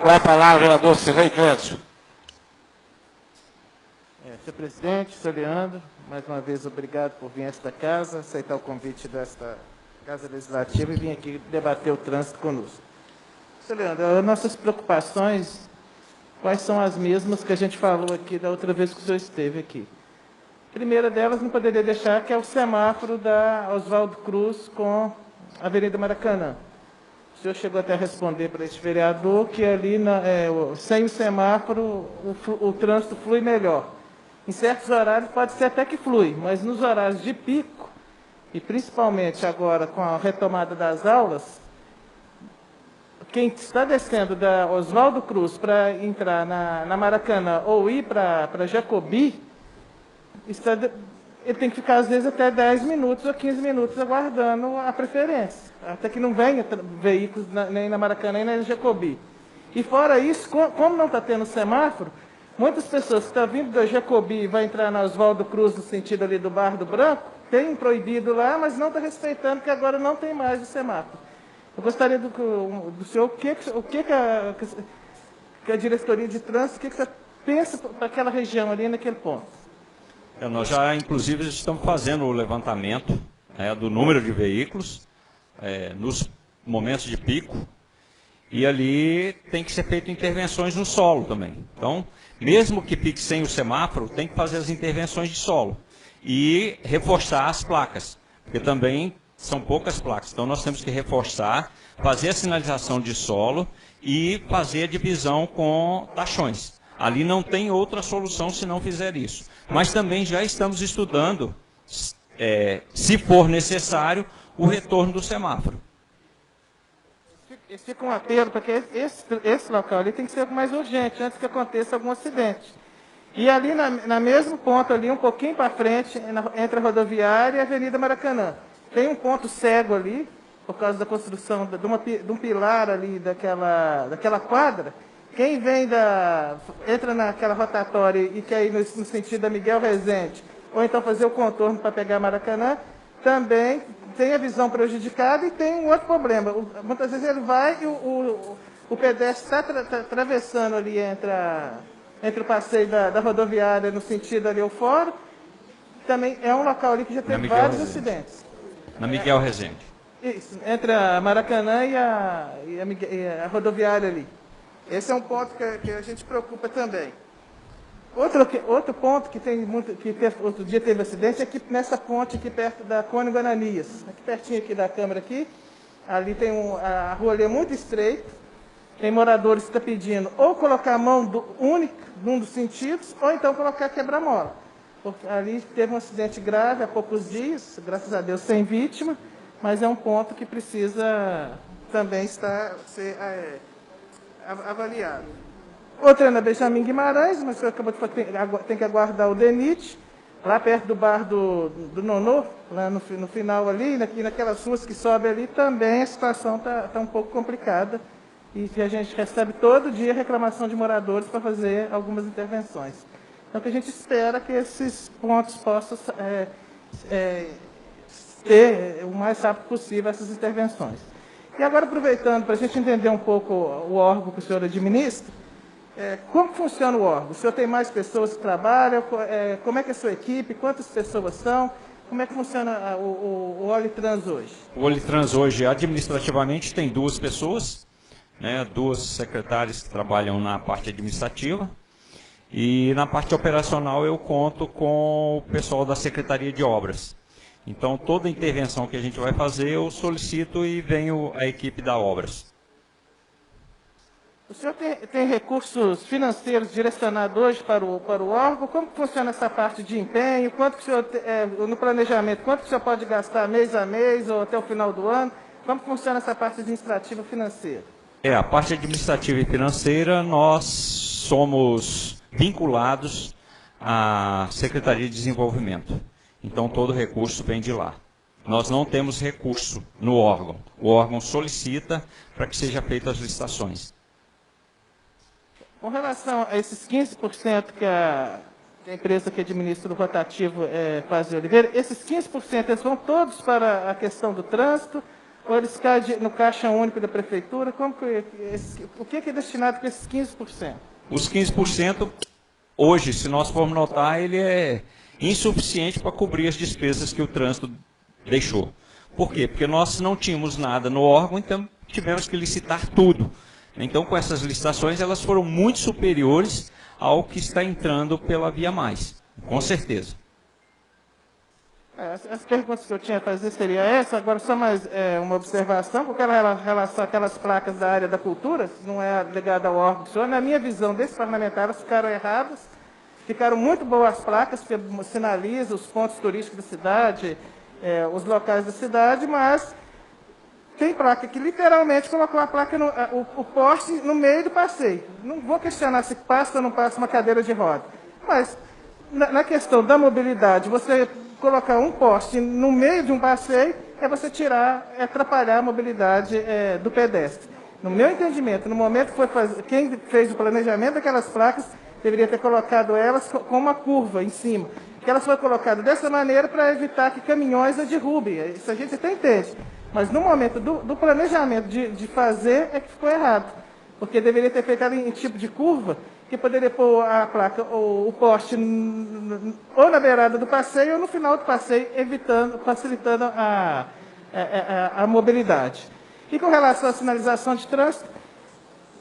Com a palavra, vereador Cirlei Cândido. Senhor presidente, senhor Leandro, mais uma vez obrigado por vir a esta casa, aceitar o convite desta Casa Legislativa e vir aqui debater o trânsito conosco. Senhor Leandro, as nossas preocupações, quais são as mesmas que a gente falou aqui da outra vez que o senhor esteve aqui? A primeira delas, não poderia deixar, que é o semáforo da Oswaldo Cruz com a Avenida Maracanã. O senhor chegou até a responder para esse vereador que ali, sem o semáforo, o trânsito flui melhor. Em certos horários pode ser até que flui, mas nos horários de pico, e principalmente agora com a retomada das aulas, quem está descendo da Oswaldo Cruz para entrar na Maracanã ou ir para Jacobi, ele tem que ficar às vezes até 10 minutos ou 15 minutos aguardando a preferência, até que não venha veículos nem na Maracanã nem na Jacobi. E fora isso, como não está tendo semáforo, muitas pessoas que estão vindo da Jacobi e vão entrar na Oswaldo Cruz no sentido ali do Bar do Branco, tem proibido lá, mas não está respeitando, que agora não tem mais o semáforo. Eu gostaria do senhor, o que a diretoria de trânsito, o que você pensa para aquela região ali, naquele ponto? Nós já, inclusive, estamos fazendo o levantamento do número de veículos nos momentos de pico, e ali tem que ser feito intervenções no solo também. Então, mesmo que fique sem o semáforo, tem que fazer as intervenções de solo e reforçar as placas, porque também são poucas placas. Então, nós temos que reforçar, fazer a sinalização de solo e fazer a divisão com tachões. Ali não tem outra solução se não fizer isso. Mas também já estamos estudando, se for necessário, o retorno do semáforo. Fica um apelo, porque esse local ali tem que ser mais urgente, antes que aconteça algum acidente. E ali, na mesmo ponto, ali, um pouquinho para frente, entre a rodoviária e a Avenida Maracanã, tem um ponto cego ali, por causa da construção de um pilar ali daquela quadra. Quem entra naquela rotatória e quer ir no sentido da Miguel Rezende, ou então fazer o contorno para pegar Maracanã, também tem a visão prejudicada e tem um outro problema. Muitas vezes ele vai e o pedestre está atravessando ali entre o passeio da rodoviária no sentido ali ao fora. Também é um local ali que já teve vários acidentes. Na Miguel Rezende. Isso, entre a Maracanã e a rodoviária ali. Esse é um ponto que a gente preocupa também. Outro ponto que outro dia teve acidente é aqui nessa ponte aqui perto da Cônigo Ananias. Aqui pertinho aqui da câmera aqui. Ali tem a rua ali é muito estreita. Tem moradores que estão pedindo ou colocar a mão única num dos sentidos, ou então colocar quebra-mola. Porque ali teve um acidente grave há poucos dias, graças a Deus sem vítima, mas é um ponto que precisa também ser avaliado. Outra é na Benjamin Guimarães, mas você acabou de falar, tem que aguardar o DENIT, lá perto do bar do Nonô, lá no final ali, naquelas ruas que sobem ali, também a situação está um pouco complicada. E a gente recebe todo dia reclamação de moradores para fazer algumas intervenções. Então, o que a gente espera é que esses pontos possam ter o mais rápido possível essas intervenções. E agora, aproveitando, para a gente entender um pouco o órgão que o senhor administra, como funciona o órgão? O senhor tem mais pessoas que trabalham? Como é que é a sua equipe? Quantas pessoas são? Como é que funciona o Olitrans hoje? O Olitrans hoje, administrativamente, tem 2 pessoas, 2 secretárias que trabalham na parte administrativa, e na parte operacional eu conto com o pessoal da Secretaria de Obras. Então, toda intervenção que a gente vai fazer, eu solicito e venho a equipe da Obras. O senhor tem recursos financeiros direcionados hoje para o órgão? Como funciona essa parte de empenho? Quanto que o senhor, no planejamento, quanto que o senhor pode gastar mês a mês ou até o final do ano? Como funciona essa parte administrativa financeira? A parte administrativa e financeira, nós somos vinculados à Secretaria de Desenvolvimento. Então, todo recurso vem de lá. Nós não temos recurso no órgão. O órgão solicita para que sejam feitas as licitações. Com relação a esses 15% que a empresa que administra o rotativo Paz de Oliveira, esses 15% eles vão todos para a questão do trânsito Ou eles caem no caixa único da prefeitura? O que é destinado para esses 15%? Os 15%, hoje, se nós formos notar, ele é insuficiente para cobrir as despesas que o trânsito deixou. Por quê? Porque nós não tínhamos nada no órgão, então tivemos que licitar tudo. Então, com essas licitações, elas foram muito superiores ao que está entrando pela Via Mais, com certeza. As perguntas que eu tinha a fazer seria essa, agora só mais uma observação, com relação àquelas placas da área da cultura, não é ligada ao órgão do senhor, na minha visão desse parlamentar, elas ficaram erradas, ficaram muito boas as placas, que sinalizam os pontos turísticos da cidade, os locais da cidade, mas tem placa que literalmente colocou a placa, o poste no meio do passeio. Não vou questionar se passa ou não passa uma cadeira de roda, mas na questão da mobilidade, você colocar um poste no meio de um passeio é você atrapalhar a mobilidade do pedestre. No meu entendimento, no momento que foi quem fez o planejamento daquelas placas, deveria ter colocado elas com uma curva em cima. Que elas foram colocadas dessa maneira para evitar que caminhões a derrubem. Isso a gente até entende. Mas no momento do planejamento de fazer é que ficou errado. Porque deveria ter feito ela em tipo de curva, que poderia pôr a placa, o poste ou na beirada do passeio ou no final do passeio, facilitando a mobilidade. E com relação à sinalização de trânsito,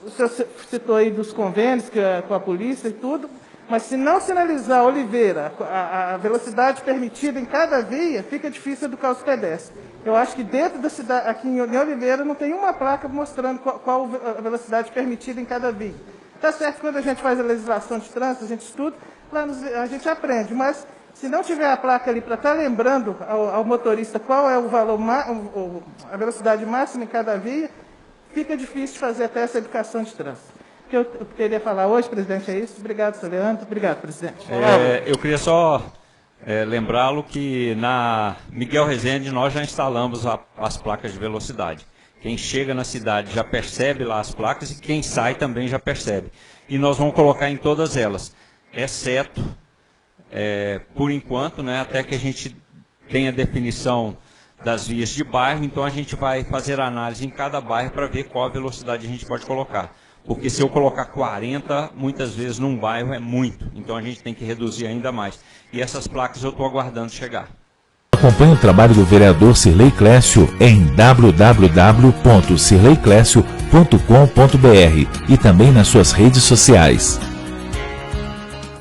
o senhor citou aí dos convênios com a polícia e tudo, mas se não sinalizar Oliveira, a velocidade permitida em cada via, fica difícil educar os pedestres. Eu acho que dentro da cidade, aqui em Oliveira, não tem uma placa mostrando qual a velocidade permitida em cada via. Está certo que quando a gente faz a legislação de trânsito, a gente estuda, lá a gente aprende, mas se não tiver a placa ali para estar lembrando ao motorista qual é o valor, a velocidade máxima em cada via, fica difícil de fazer até essa educação de trânsito. O que eu queria falar hoje, presidente, é isso. Obrigado, senhor Leandro. Obrigado, presidente. Eu queria só lembrá-lo que na Miguel Rezende nós já instalamos as placas de velocidade. Quem chega na cidade já percebe lá as placas e quem sai também já percebe. E nós vamos colocar em todas elas, exceto, por enquanto, né, até que a gente tenha definição das vias de bairro, então a gente vai fazer análise em cada bairro para ver qual a velocidade a gente pode colocar. Porque se eu colocar 40, muitas vezes num bairro é muito, então a gente tem que reduzir ainda mais. E essas placas eu estou aguardando chegar. Acompanhe o trabalho do vereador Sirlei Clécio em www.sirleiclécio.com.br e também nas suas redes sociais.